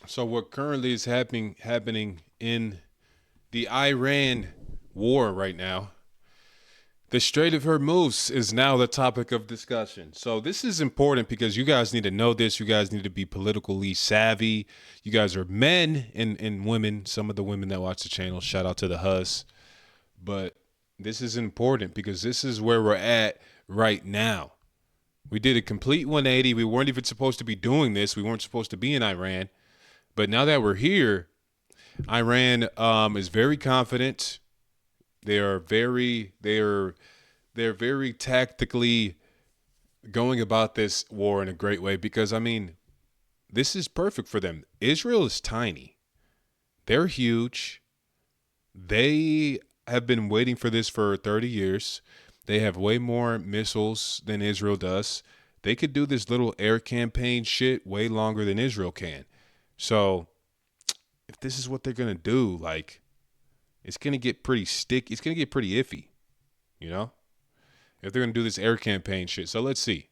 So what currently is happening in the Iran war right now? The Strait of Hormuz is now the topic of discussion. So this is important because you guys need to know this. You guys need to be politically savvy. You guys are men and women. Some of the women that watch the channel, shout out to the hus. But this is important because this is where we're at right now. We did a complete 180. We weren't even supposed to be doing this. We weren't supposed to be in Iran. But now that we're here, Iran is very confident. They're very tactically going about this war in a great way because I mean, this is perfect for them. Israel is tiny. They're huge. They have been waiting for this for 30 years. They have way more missiles than Israel does. They could do this little air campaign shit way longer than Israel can. So, if this is what they're going to do, like, it's going to get pretty sticky. It's going to get pretty iffy, you know? If they're going to do this air campaign shit. So, let's see.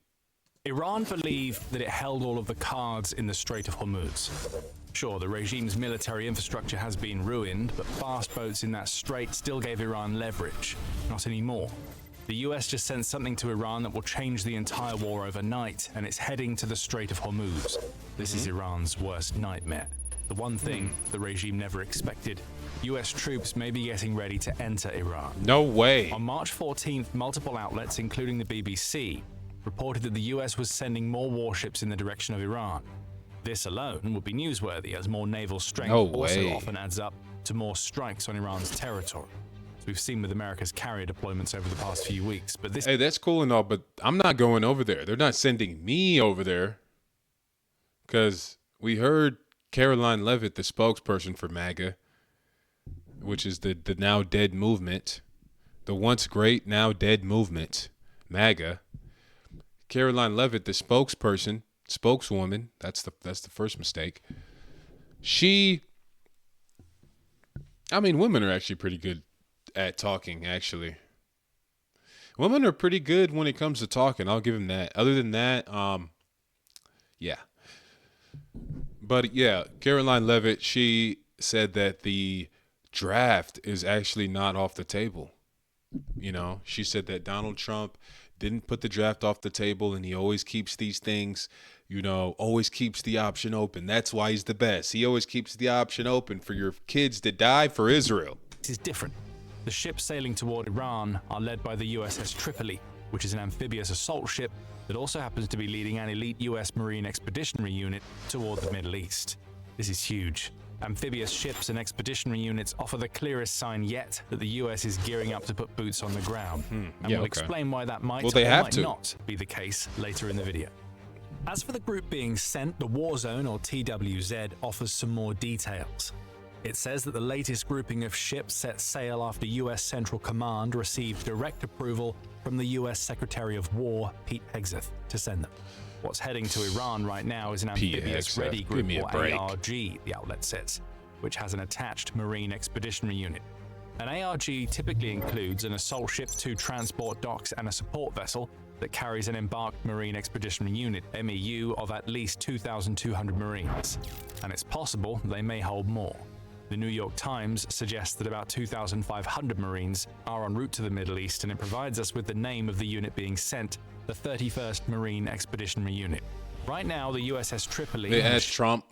Iran believed that it held all of the cards in the Strait of Hormuz. Sure, the regime's military infrastructure has been ruined, but fast boats in that strait still gave Iran leverage. Not anymore. The US just sent something to Iran that will change the entire war overnight, and it's heading to the Strait of Hormuz. This is Iran's worst nightmare. The one thing the regime never expected: US troops may be getting ready to enter Iran. No way. On March 14th, multiple outlets, including the BBC, reported that the US was sending more warships in the direction of Iran. This alone would be newsworthy, as more naval strength also often adds up to more strikes on Iran's territory. As we've seen with America's carrier deployments over the past few weeks. But this Hey, that's cool and all, but I'm not going over there. They're not sending me over there. Because we heard Caroline Levitt, the spokesperson for MAGA, which is the now dead movement, the once great, now dead movement, MAGA. Caroline Levitt, the spokeswoman, that's the first mistake. Women are actually pretty good at talking, actually. Women are pretty good when it comes to talking. I'll give them that. Other than that, yeah. But yeah, Caroline Levitt, she said that the draft is actually not off the table. You know, she said that Donald Trump didn't put the draft off the table, and he always keeps these things, always keeps the option open. That's why he's the best. He always keeps the option open for your kids to die for Israel. This is different. The ships sailing toward Iran are led by the USS Tripoli, which is an amphibious assault ship that also happens to be leading an elite US Marine Expeditionary Unit toward the Middle East. This is huge. Amphibious ships and expeditionary units offer the clearest sign yet that the US is gearing up to put boots on the ground. And we'll explain why that might or might not be the case later in the video. As for the group being sent, the Warzone, or TWZ, offers some more details. It says that the latest grouping of ships set sail after US Central Command received direct approval from the US Secretary of War, Pete Hegseth, to send them. What's heading to Iran right now is an amphibious ready group, or ARG, the outlet says, which has an attached Marine Expeditionary Unit. An ARG typically includes an assault ship, 2 transport docks, and a support vessel that carries an embarked Marine Expeditionary Unit, MEU, of at least 2,200 Marines. And it's possible they may hold more. The New York Times suggests that about 2,500 Marines are en route to the Middle East, and it provides us with the name of the unit being sent, the 31st Marine Expeditionary Unit. Right now, the USS Tripoli. They asked Trump,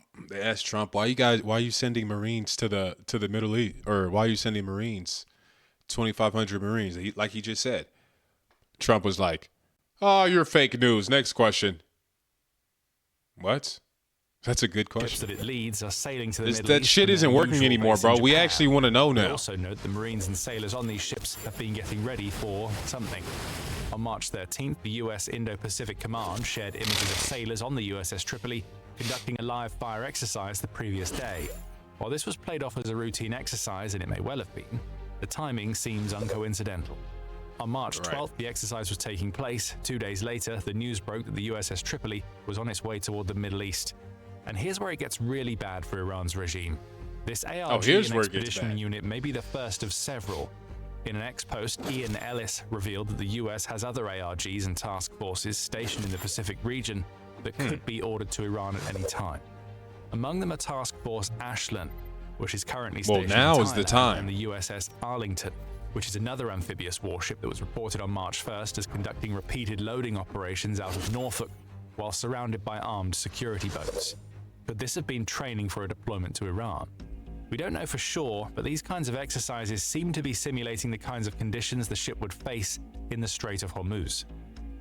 why are you sending Marines to the Middle East, or why are you sending Marines, 2,500 Marines? Like he just said. Trump was like, "Oh, you're fake news. Next question." What? That's a good question. That it leads are sailing to the Middle That East shit isn't working anymore, bro. We actually want to know now. Also note the Marines and sailors on these ships have been getting ready for something. On March 13th, the US Indo-Pacific Command shared images of sailors on the USS Tripoli conducting a live fire exercise the previous day. While this was played off as a routine exercise, and it may well have been, the timing seems uncoincidental. On March 12th, the exercise was taking place. 2 days later, the news broke that the USS Tripoli was on its way toward the Middle East. And here's where it gets really bad for Iran's regime. This ARG and Expeditionary Unit may be the first of several. In an ex-post, Ian Ellis revealed that the US has other ARGs and task forces stationed in the Pacific region that could be ordered to Iran at any time. Among them are Task Force Ashland, which is currently Well, stationed now in is the Thailand, time. and the USS Arlington, which is another amphibious warship that was reported on March 1st as conducting repeated loading operations out of Norfolk while surrounded by armed security boats. Could this have been training for a deployment to Iran? We don't know for sure, but these kinds of exercises seem to be simulating the kinds of conditions the ship would face in the Strait of Hormuz.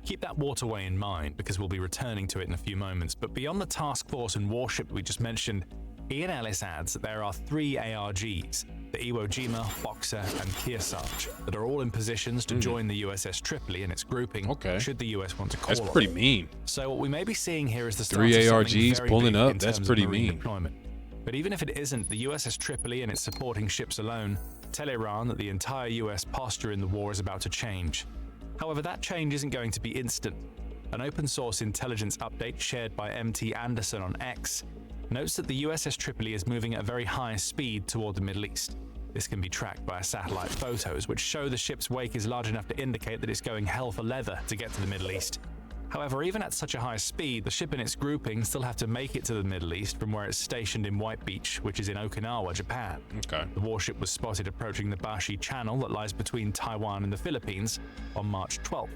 Keep that waterway in mind because we'll be returning to it in a few moments, but beyond the task force and warship we just mentioned, Ian Ellis adds that there are 3 ARGs, the Iwo Jima, Boxer, and Kearsarge, that are all in positions to join the USS Tripoli and its grouping should the US want to call That's on pretty it. mean. So what we may be seeing here is the start 3 of something ARGs very pulling big up, in that's terms of pretty marine mean. deployment. But even if it isn't, the USS Tripoli and its supporting ships alone tell Iran that the entire US posture in the war is about to change. However, that change isn't going to be instant. An open-source intelligence update shared by MT Anderson on X notes that the USS Tripoli is moving at a very high speed toward the Middle East. This can be tracked via satellite photos, which show the ship's wake is large enough to indicate that it's going hell for leather to get to the Middle East. However, even at such a high speed, the ship and its grouping still have to make it to the Middle East from where it's stationed in White Beach, which is in Okinawa, Japan. Okay. The warship was spotted approaching the Bashi Channel that lies between Taiwan and the Philippines on March 12th,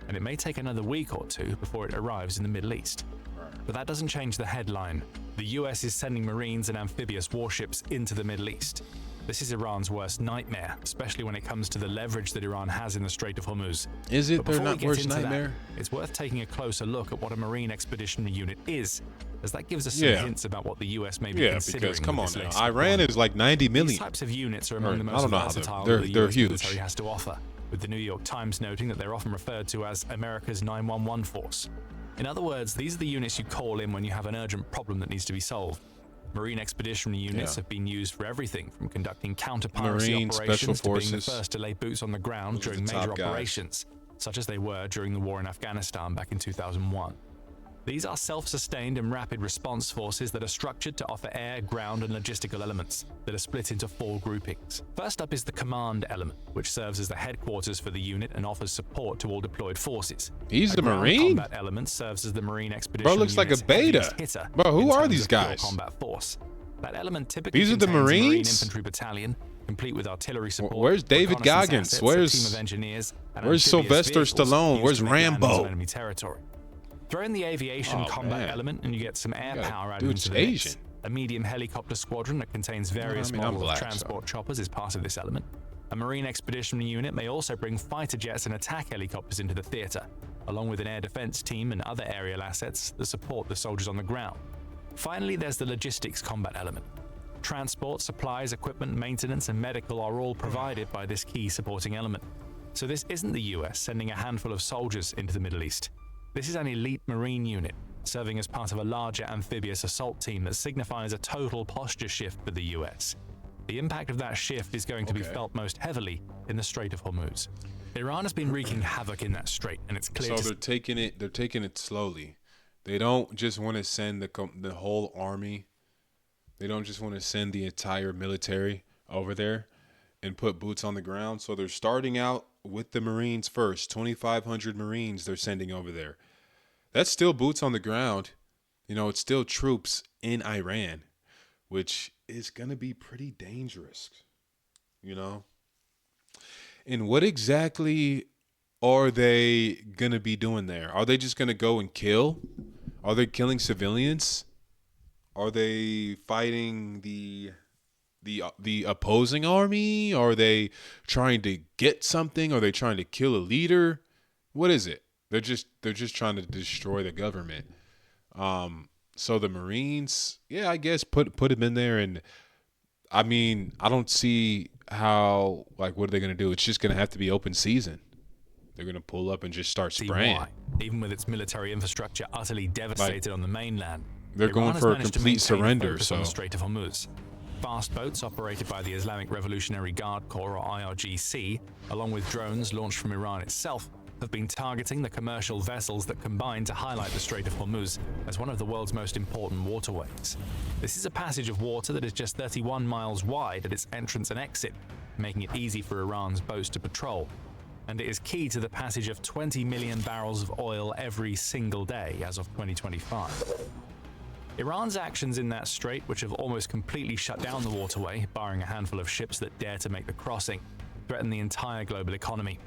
and it may take another week or two before it arrives in the Middle East. But that doesn't change the headline. The US is sending Marines and amphibious warships into the Middle East. This is Iran's worst nightmare, especially when it comes to the leverage that Iran has in the Strait of Hormuz. Is it But their before we not get worst into that, nightmare? it's worth taking a closer look at what a Marine Expeditionary Unit is, as that gives us some hints about what the US may be Yeah, considering. because come on with this now, latest Iran deployment. is like 90 million. These types of units are among the I most don't know how versatile they're that the US huge. military has to offer, with the New York Times noting that they're often referred to as America's 911 force. In other words, these are the units you call in when you have an urgent problem that needs to be solved. Marine Expeditionary Units have been used for everything from conducting counter-piracy Marine operations Special to being the Forces. first to lay boots on the ground Those are during the major top guys. operations, such as they were during the war in Afghanistan back in 2001. These are self-sustained and rapid response forces that are structured to offer air, ground, and logistical elements that are split into 4 groupings. First up is the command element, which serves as the headquarters for the unit and offers support to all deployed forces. He's A a ground Marine? combat element serves as the Marine Expeditionary looks like a Unit's beta. heaviest hitter Bro, who in are terms these of pure guys? combat force. That element typically These are the contains a Marine Marines? infantry battalion, complete with artillery support. Where's David reconnaissance Goggins? assets, a Where's- team of engineers, and where's amphibious Sylvester vehicles Stallone? used Where's to make landings Rambo? on enemy territory. Throw in the aviation Oh, combat man. element, and you get some air Yeah, power added dude's into the mix. Asian. A medium helicopter squadron that contains various I'm models black, of transport so- choppers is part of this element. A Marine Expeditionary Unit may also bring fighter jets and attack helicopters into the theater, along with an air defense team and other aerial assets that support the soldiers on the ground. Finally, there's the logistics combat element. Transport, supplies, equipment, maintenance, and medical are all provided by this key supporting element. So this isn't the US sending a handful of soldiers into the Middle East. This is an elite Marine unit, serving as part of a larger amphibious assault team that signifies a total posture shift for the US. The impact of that shift is going to be felt most heavily in the Strait of Hormuz. Iran has been wreaking havoc in that strait, and it's clear So to they're taking it slowly. They don't just want to send the whole army. They don't just want to send the entire military over there and put boots on the ground. So they're starting out with the Marines first. 2,500 Marines they're sending over there. That's still boots on the ground. You know, it's still troops in Iran, which is going to be pretty dangerous, you know? And what exactly are they going to be doing there? Are they just going to go and kill? Are they killing civilians? Are they fighting the opposing army? Are they trying to get something? Are they trying to kill a leader? What is it? They're just trying to destroy the government. So the Marines, yeah, I guess put them in there, and I mean, I don't see how, like, what are they going to do? It's just going to have to be open season. They're going to pull up and just start see spraying. why. Even with its military infrastructure utterly devastated on the mainland, They're Iran going has for a managed to complete maintain surrender, focus on so- the Strait of Hormuz. Fast boats operated by the Islamic Revolutionary Guard Corps, or IRGC, along with drones launched from Iran itself, have been targeting the commercial vessels that combine to highlight the Strait of Hormuz as one of the world's most important waterways. This is a passage of water that is just 31 miles wide at its entrance and exit, making it easy for Iran's boats to patrol. And it is key to the passage of 20 million barrels of oil every single day as of 2025. Iran's actions in that strait, which have almost completely shut down the waterway, barring a handful of ships that dare to make the crossing, threaten the entire global economy.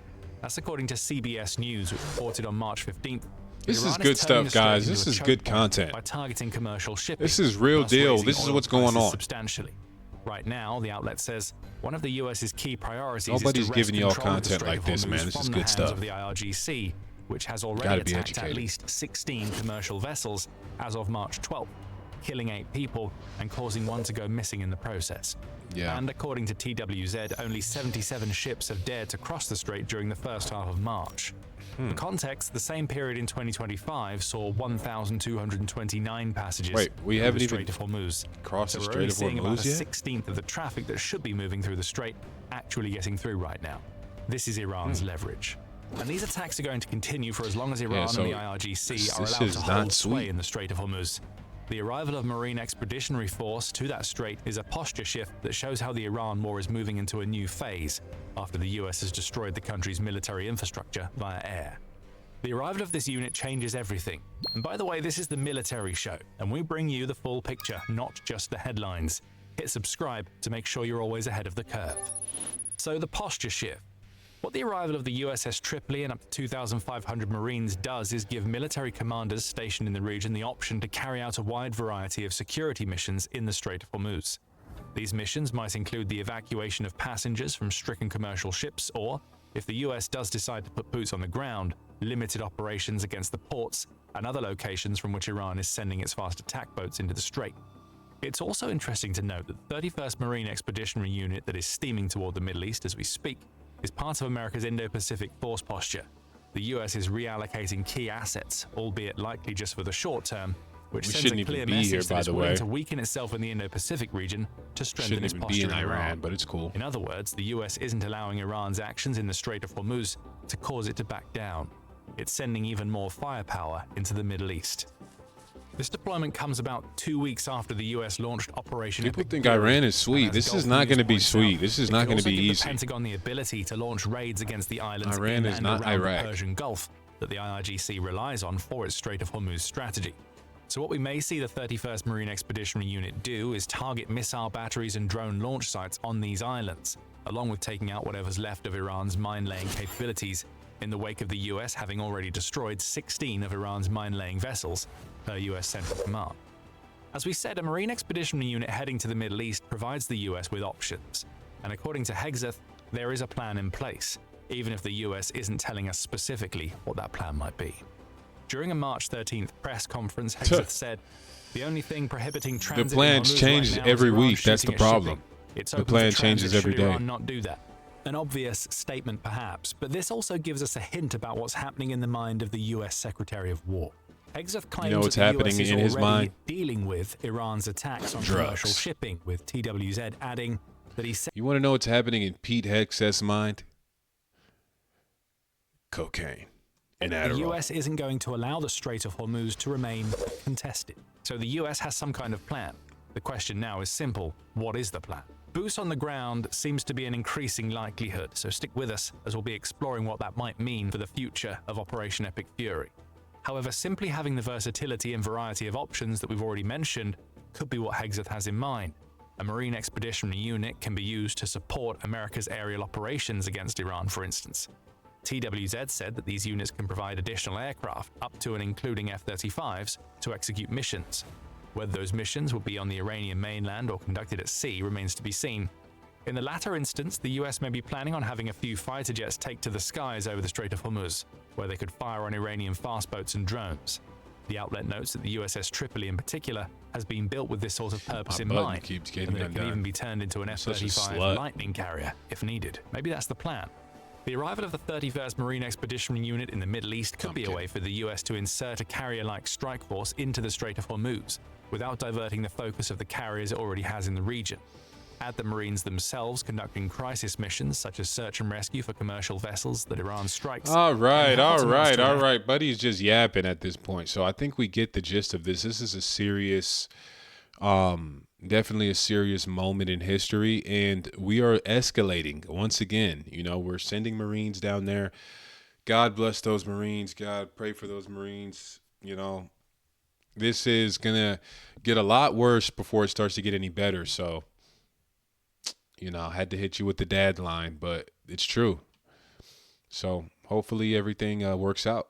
That's according to CBS News, which reported on March 15th. This is good stuff, guys. This is good content. By targeting commercial shipping. This is real deal. This is what's going on. Substantially. Right now, the outlet says one of the US's key priorities Nobody's is to giving y'all wrest control of the content Strait like of this, Hormuz man. This from is the good hands stuff. of the IRGC, which has already Gotta be attacked at educated. least 16 commercial vessels as of March 12th, killing 8 people and causing one to go missing in the process. Yeah. And according to TWZ, only 77 ships have dared to cross the strait during the first half of March. For context, the same period in 2025 saw 1,229 passengers Wait, we haven't through the even Strait of Hormuz. crossed the So we're Strait only of seeing about Hormuz a yet? 16th of the traffic that should be moving through the strait actually getting through right now. This is Iran's leverage. And these attacks are going to continue for as long as Iran so and the IRGC are this allowed is to not hold sway sweet. in the Strait of Hormuz. The arrival of Marine Expeditionary Force to that strait is a posture shift that shows how the Iran war is moving into a new phase after the US has destroyed the country's military infrastructure via air. The arrival of this unit changes everything. And by the way, this is the military show, and we bring you the full picture, not just the headlines. Hit subscribe to make sure you're always ahead of the curve. So the posture shift. What the arrival of the USS Tripoli and up to 2,500 Marines does is give military commanders stationed in the region the option to carry out a wide variety of security missions in the Strait of Hormuz. These missions might include the evacuation of passengers from stricken commercial ships or, if the US does decide to put boots on the ground, limited operations against the ports and other locations from which Iran is sending its fast attack boats into the strait. It's also interesting to note that the 31st Marine Expeditionary Unit that is steaming toward the Middle East as we speak is part of America's Indo-Pacific force posture. The US is reallocating key assets, albeit likely just for the short term, which We sends shouldn't a clear even be here, message that by it's the willing way. to weaken itself in the Indo-Pacific region to strengthen Shouldn't its even posture be in in Iran, but it's cool. In other words, the US isn't allowing Iran's actions in the Strait of Hormuz to cause it to back down. It's sending even more firepower into the Middle East. This deployment comes about 2 weeks after the US launched Operation People Epic think Fury, Iran is and sweet. as This Gulf is not News going to be points sweet. out, This is it not could going to also be give easy. the Pentagon the ability to launch raids against the islands Iran in is and not around Iraq. the Persian Gulf that the IRGC relies on for its Strait of Hormuz strategy. So what we may see the 31st Marine Expeditionary Unit do is target missile batteries and drone launch sites on these islands, along with taking out whatever's left of Iran's mine-laying capabilities in the wake of the US having already destroyed 16 of Iran's mine-laying vessels per US Central Command. As we said, a Marine Expeditionary Unit heading to the Middle East provides the US with options, and according to Hegseth, there is a plan in place, even if the US isn't telling us specifically what that plan might be. During a March 13th press conference, Hegseth said, "The only thing prohibiting transit in plans Hormuz change right now is every Iran week. That's shooting the at problem. shipping. It's The open plan for changes transit every should day." Iran not do that." An obvious statement perhaps, but this also gives us a hint about what's happening in the mind of the US Secretary of War. Hegseth claims what's that the happening US is in his already mind? dealing with Iran's attacks on Drugs. commercial shipping, with TWZ adding that he said You want to know what's happening in Pete Hegseth's mind? Cocaine and the Adderall. US isn't going to allow the Strait of Hormuz to remain contested. So the US has some kind of plan. The question now is simple: what is the plan? Boots on the ground seems to be an increasing likelihood, so stick with us as we'll be exploring what that might mean for the future of Operation Epic Fury. However, simply having the versatility and variety of options that we've already mentioned could be what Hegseth has in mind. A Marine Expeditionary Unit can be used to support America's aerial operations against Iran, for instance. TWZ said that these units can provide additional aircraft, up to and including F-35s, to execute missions. Whether those missions will be on the Iranian mainland or conducted at sea remains to be seen. In the latter instance, the US may be planning on having a few fighter jets take to the skies over the Strait of Hormuz, where they could fire on Iranian fast boats and drones. The outlet notes that the USS Tripoli in particular has been built with this sort of purpose My in button mind, keeps and getting that it can undone. even be turned into an Such a F-35 slut. Lightning carrier if needed. Maybe that's the plan. The arrival of the 31st Marine Expeditionary Unit in the Middle East could be a way for the US to insert a carrier-like strike force into the Strait of Hormuz, without diverting the focus of the carriers it already has in the region. Add the Marines themselves conducting crisis missions such as search and rescue for commercial vessels that Iran strikes. All right. And Buddy's just yapping at this point. So I think we get the gist of this. This is a serious, definitely a serious moment in history, and we are escalating once again. You know, we're sending Marines down there. God bless those Marines. God, pray for those Marines. You know, this is gonna get a lot worse before it starts to get any better. So, I had to hit you with the dad line, but it's true. So hopefully everything works out.